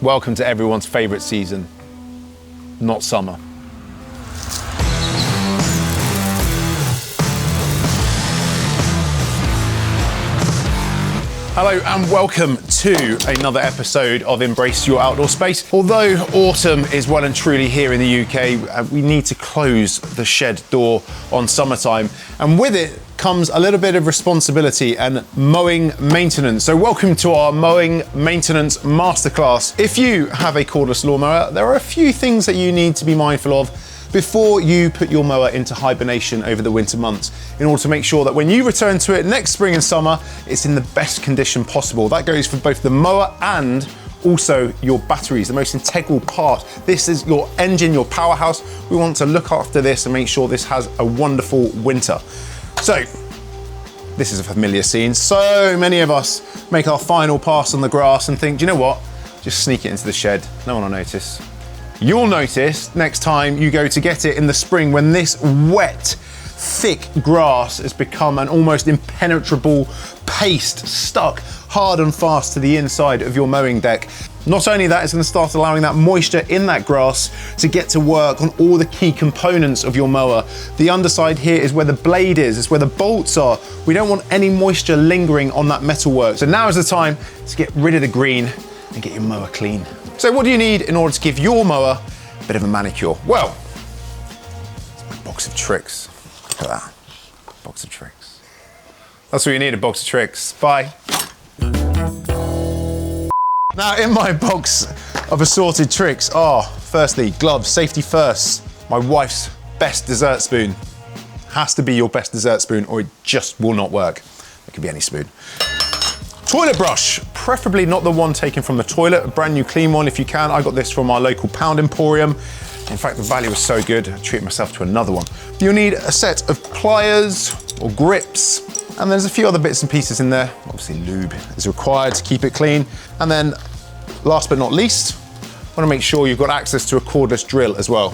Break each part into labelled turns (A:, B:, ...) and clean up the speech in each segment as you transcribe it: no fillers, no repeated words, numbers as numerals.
A: Welcome to everyone's favourite season, not summer. Hello and welcome to another episode of Embrace Your Outdoor Space. Although autumn is well and truly here in the UK, we need to close the shed door on summertime, and with it comes a little bit of responsibility and mowing maintenance. So welcome to our mowing maintenance masterclass. If you have a cordless lawnmower, there are a few things that you need to be mindful of before you put your mower into hibernation over the winter months, in order to make sure that when you return to it next spring and summer, it's in the best condition possible. That goes for both the mower and also your batteries, the most integral part. This is your engine, your powerhouse. We want to look after this and make sure this has a wonderful winter. So, this is a familiar scene. So many of us make our final pass on the grass and think, do you know what? Just sneak it into the shed, no one will notice. You'll notice next time you go to get it in the spring when this wet, thick grass has become an almost impenetrable paste stuck hard and fast to the inside of your mowing deck. Not only that, it's going to start allowing that moisture in that grass to get to work on all the key components of your mower. The underside here is where the blade is, it's where the bolts are. We don't want any moisture lingering on that metalwork. So now is the time to get rid of the green and get your mower clean. So what do you need in order to give your mower a bit of a manicure? Well, it's a box of tricks. Look at that, box of tricks. That's what you need, a box of tricks. Bye. Now in my box of assorted tricks are, firstly, gloves, safety first. My wife's best dessert spoon. Has to be your best dessert spoon or it just will not work. It could be any spoon. Toilet brush, preferably not the one taken from the toilet, a brand new clean one if you can. I got this from our local pound emporium. In fact, the value was so good, I treated myself to another one. You'll need a set of pliers or grips, and there's a few other bits and pieces in there. Obviously lube is required to keep it clean. And then last but not least, I want to make sure you've got access to a cordless drill as well.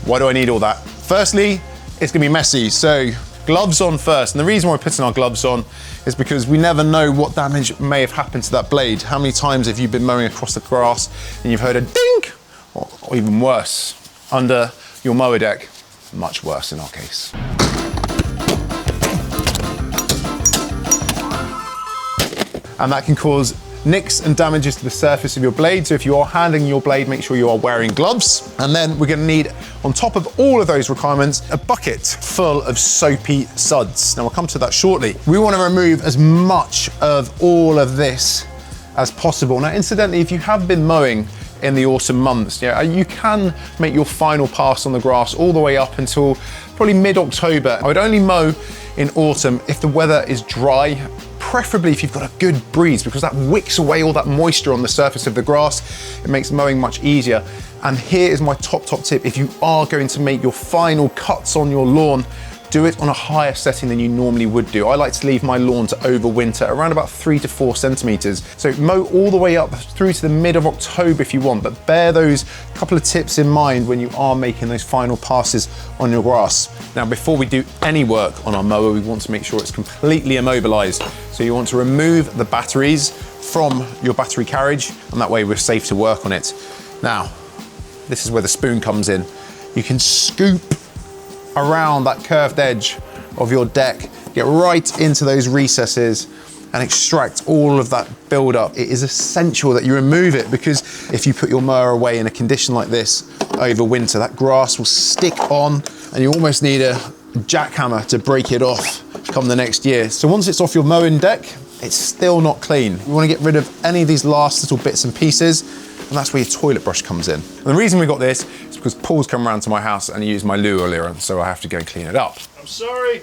A: Why do I need all that? Firstly, it's gonna be messy, so gloves on first. And the reason we're putting our gloves on is because we never know what damage may have happened to that blade. How many times have you been mowing across the grass and you've heard a dink, or even worse, under your mower deck? Much worse in our case. And that can cause nicks and damages to the surface of your blade. So if you are handling your blade, make sure you are wearing gloves. And then we're gonna need, on top of all of those requirements, a bucket full of soapy suds. Now we'll come to that shortly. We wanna remove as much of all of this as possible. Now, incidentally, if you have been mowing in the autumn months, you can make your final pass on the grass all the way up until probably mid-October. I would only mow in autumn if the weather is dry, preferably if you've got a good breeze, because that wicks away all that moisture on the surface of the grass. It makes mowing much easier. And here is my top tip. If you are going to make your final cuts on your lawn, do it on a higher setting than you normally would do. I like to leave my lawn to overwinter around about 3 to 4 centimeters. So mow all the way up through to the mid of October if you want, but bear those couple of tips in mind when you are making those final passes on your grass. Now, before we do any work on our mower, we want to make sure it's completely immobilized. So you want to remove the batteries from your battery carriage, and that way we're safe to work on it. Now, this is where the spoon comes in. You can scoop around that curved edge of your deck, get right into those recesses and extract all of that buildup. It is essential that you remove it, because if you put your mower away in a condition like this over winter, that grass will stick on and you almost need a jackhammer to break it off come the next year. So once it's off your mowing deck, it's still not clean. You want to get rid of any of these last little bits and pieces, and that's where your toilet brush comes in. And the reason we got this is because Paul's come around to my house and he used my loo earlier, so I have to go and clean it up.
B: I'm sorry.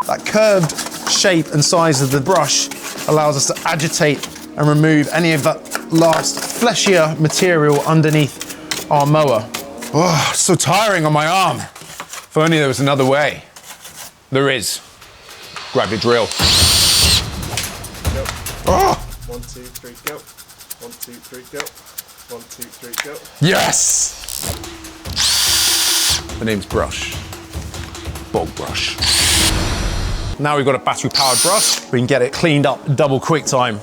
A: That curved shape and size of the brush allows us to agitate and remove any of that last fleshier material underneath our mower. Oh, so tiring on my arm. If only there was another way. There is. Grab your drill.
B: Go.
A: Oh.
B: 1, 2, 3, go. 1, 2, 3, go. 1, 2, 3, go.
A: Yes! The name's Brush. Bog Brush. Now we've got a battery powered brush, we can get it cleaned up double quick time.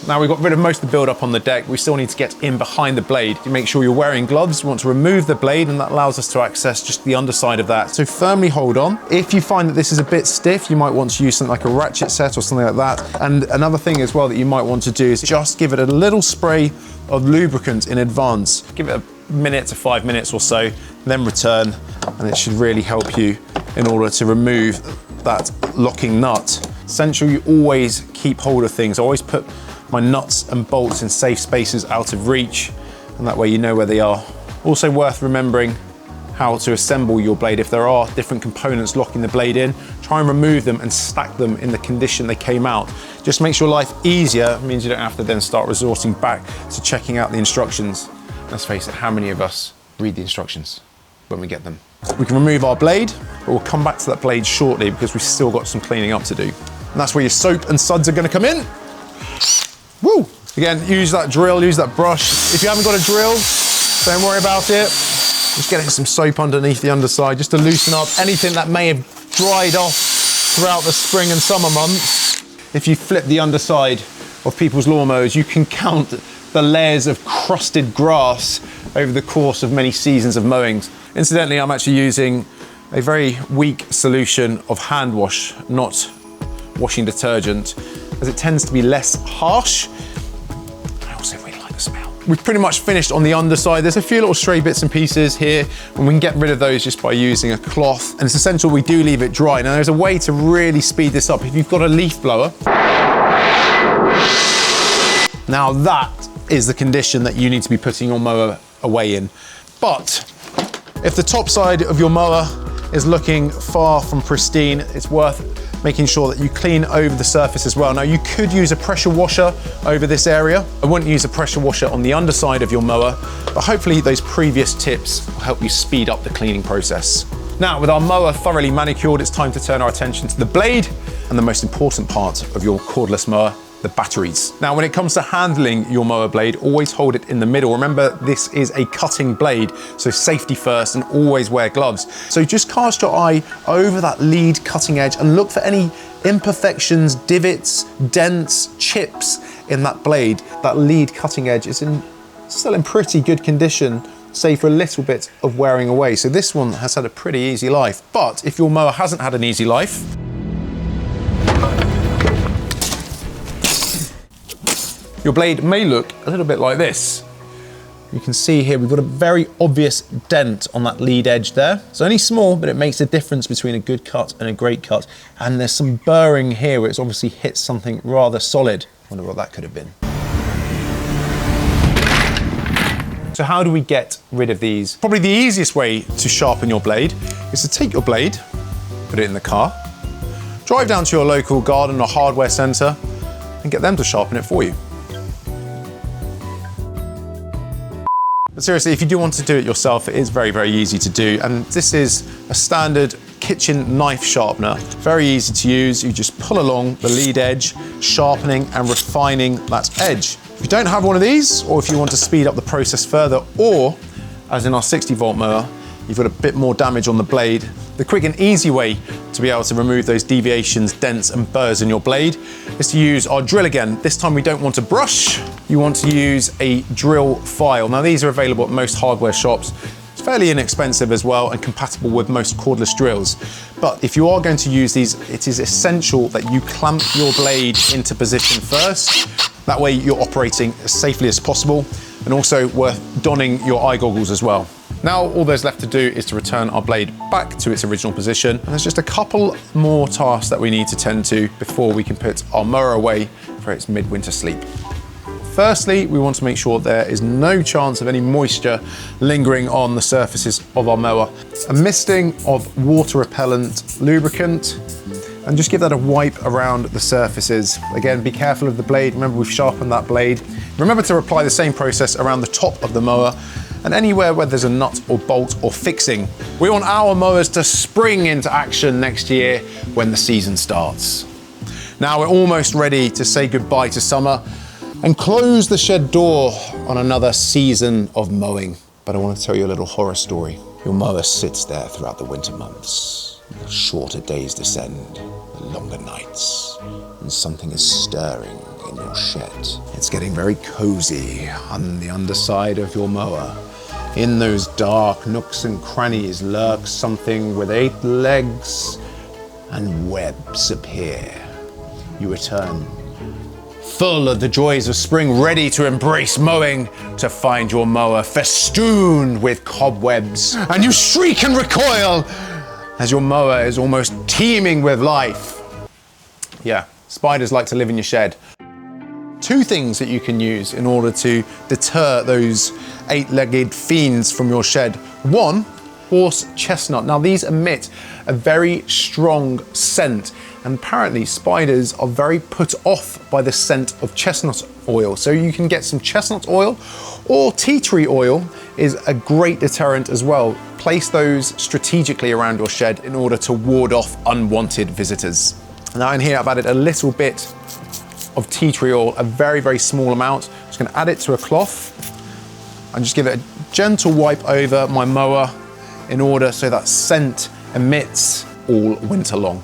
A: Now we've got rid of most of the build-up on the deck. We still need to get in behind the blade. You make sure you're wearing gloves. You want to remove the blade, and that allows us to access just the underside of that. So firmly hold on. If you find that this is a bit stiff, you might want to use something like a ratchet set or something like that. And another thing as well that you might want to do is just give it a little spray of lubricant in advance. Give it a minute to 5 minutes or so, then return, and it should really help you in order to remove that locking nut. Essential, you always keep hold of things. I always put my nuts and bolts in safe spaces out of reach, and that way you know where they are. Also worth remembering how to assemble your blade. If there are different components locking the blade in, try and remove them and stack them in the condition they came out. Just makes your life easier. It means you don't have to then start resorting back to checking out the instructions. Let's face it, how many of us read the instructions when we get them? We can remove our blade, but we'll come back to that blade shortly because we've still got some cleaning up to do. And that's where your soap and suds are gonna come in. Woo! Again, use that drill, use that brush. If you haven't got a drill, don't worry about it. Just getting some soap underneath the underside just to loosen up anything that may have dried off throughout the spring and summer months. If you flip the underside of people's lawnmowers, you can count the layers of crusted grass over the course of many seasons of mowings. Incidentally, I'm actually using a very weak solution of hand wash, not washing detergent, as it tends to be less harsh. I also really like the smell. We've pretty much finished on the underside. There's a few little stray bits and pieces here, and we can get rid of those just by using a cloth. And it's essential we do leave it dry. Now there's a way to really speed this up. If you've got a leaf blower, now that is the condition that you need to be putting your mower away in. But if the top side of your mower is looking far from pristine, it's worth making sure that you clean over the surface as well. Now you could use a pressure washer over this area. I wouldn't use a pressure washer on the underside of your mower, but hopefully those previous tips will help you speed up the cleaning process. Now with our mower thoroughly manicured, it's time to turn our attention to the blade and the most important part of your cordless mower, the batteries. Now, when it comes to handling your mower blade, always hold it in the middle. Remember, this is a cutting blade, so safety first and always wear gloves. So just cast your eye over that lead cutting edge and look for any imperfections, divots, dents, chips in that blade. That lead cutting edge is still in pretty good condition, save for a little bit of wearing away. So this one has had a pretty easy life. But if your mower hasn't had an easy life, your blade may look a little bit like this. You can see here we've got a very obvious dent on that lead edge there. It's only small, but it makes a difference between a good cut and a great cut. And there's some burring here where it's obviously hit something rather solid. I wonder what that could have been. So how do we get rid of these? Probably the easiest way to sharpen your blade is to take your blade, put it in the car, drive down to your local garden or hardware centre and get them to sharpen it for you. But seriously, if you do want to do it yourself, it is very, very easy to do. And this is a standard kitchen knife sharpener. Very easy to use. You just pull along the lead edge, sharpening and refining that edge. If you don't have one of these, or if you want to speed up the process further, or as in our 60-volt mower, you've got a bit more damage on the blade, the quick and easy way to be able to remove those deviations, dents and burrs in your blade is to use our drill again. This time we don't want a brush, you want to use a drill file. Now these are available at most hardware shops. It's fairly inexpensive as well and compatible with most cordless drills. But if you are going to use these, it is essential that you clamp your blade into position first. That way you're operating as safely as possible, and also worth donning your eye goggles as well. Now all there's left to do is to return our blade back to its original position, and there's just a couple more tasks that we need to tend to before we can put our mower away for its midwinter sleep. Firstly, we want to make sure there is no chance of any moisture lingering on the surfaces of our mower. A misting of water repellent lubricant, and just give that a wipe around the surfaces. Again, be careful of the blade. Remember, we've sharpened that blade. Remember to apply the same process around the top of the mower and anywhere where there's a nut or bolt or fixing. We want our mowers to spring into action next year when the season starts. Now we're almost ready to say goodbye to summer and close the shed door on another season of mowing. But I want to tell you a little horror story. Your mower sits there throughout the winter months. The shorter days descend, the longer nights, and something is stirring in your shed. It's getting very cozy on the underside of your mower. In those dark nooks and crannies lurks something with 8 legs, and webs appear. You return, full of the joys of spring, ready to embrace mowing, to find your mower festooned with cobwebs, and you shriek and recoil as your mower is almost teeming with life. Yeah, spiders like to live in your shed. 2 things that you can use in order to deter those 8-legged fiends from your shed. 1, horse chestnut. Now these emit a very strong scent, and apparently spiders are very put off by the scent of chestnut oil. So you can get some chestnut oil, or tea tree oil is a great deterrent as well. Place those strategically around your shed in order to ward off unwanted visitors. Now in here I've added a little bit of tea tree oil, a very, very small amount. I'm just gonna add it to a cloth and just give it a gentle wipe over my mower in order so that scent emits all winter long.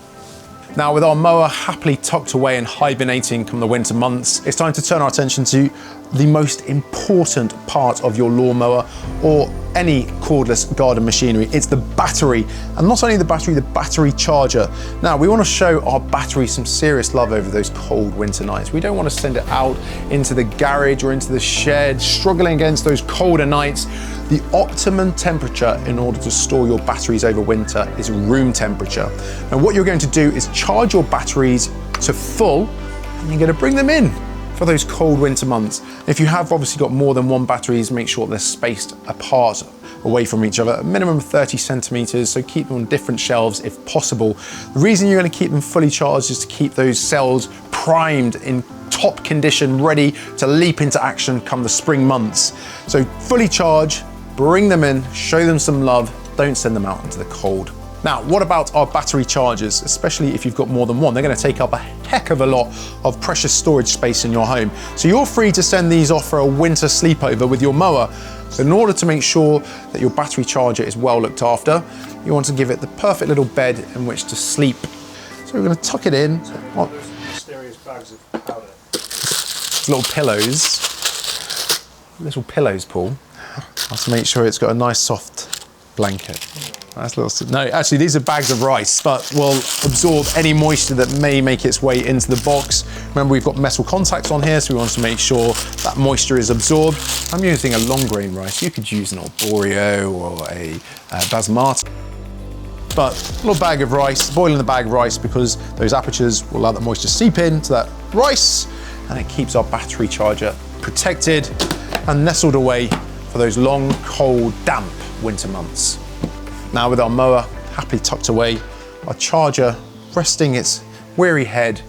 A: Now with our mower happily tucked away and hibernating come the winter months, it's time to turn our attention to the most important part of your lawnmower or any cordless garden machinery. It's the battery, and not only the battery charger. Now we want to show our battery some serious love over those cold winter nights. We don't want to send it out into the garage or into the shed, struggling against those colder nights. The optimum temperature in order to store your batteries over winter is room temperature. And what you're going to do is charge your batteries to full, and you're going to bring them in for those cold winter months. If you have obviously got more than 1 batteries, make sure they're spaced apart away from each other, a minimum of 30 centimeters, so keep them on different shelves if possible. The reason you're going to keep them fully charged is to keep those cells primed in top condition, ready to leap into action come the spring months. So fully charge, bring them in, show them some love, don't send them out into the cold. Now, what about our battery chargers, especially if you've got more than 1? They're going to take up a heck of a lot of precious storage space in your home. So you're free to send these off for a winter sleepover with your mower. So in order to make sure that your battery charger is well looked after, you want to give it the perfect little bed in which to sleep. So we're going to tuck it in.
B: Mysterious bags of powder.
A: Little pillows, Paul. I have to make sure it's got a nice soft blanket. That's a little, no, actually these are bags of rice, but will absorb any moisture that may make its way into the box. Remember, we've got metal contacts on here, so we want to make sure that moisture is absorbed. I'm using a long grain rice. You could use an arborio or a basmati. But a little bag of rice, boiling the bag of rice because those apertures will allow that moisture seep into that rice, and it keeps our battery charger protected and nestled away for those long, cold, damp winter months. Now with our mower happily tucked away, our charger resting its weary head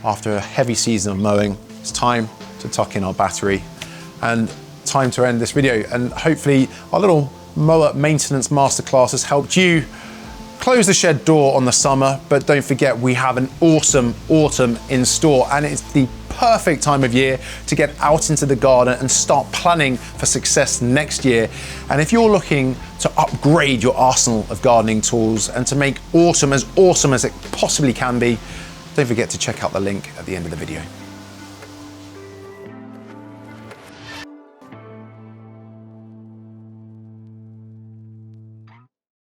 A: after a heavy season of mowing, it's time to tuck in our battery and time to end this video. And hopefully our little mower maintenance masterclass has helped you close the shed door on the summer, but don't forget we have an awesome autumn in store, and it's the perfect time of year to get out into the garden and start planning for success next year. And if you're looking to upgrade your arsenal of gardening tools and to make autumn as awesome as it possibly can be, don't forget to check out the link at the end of the video.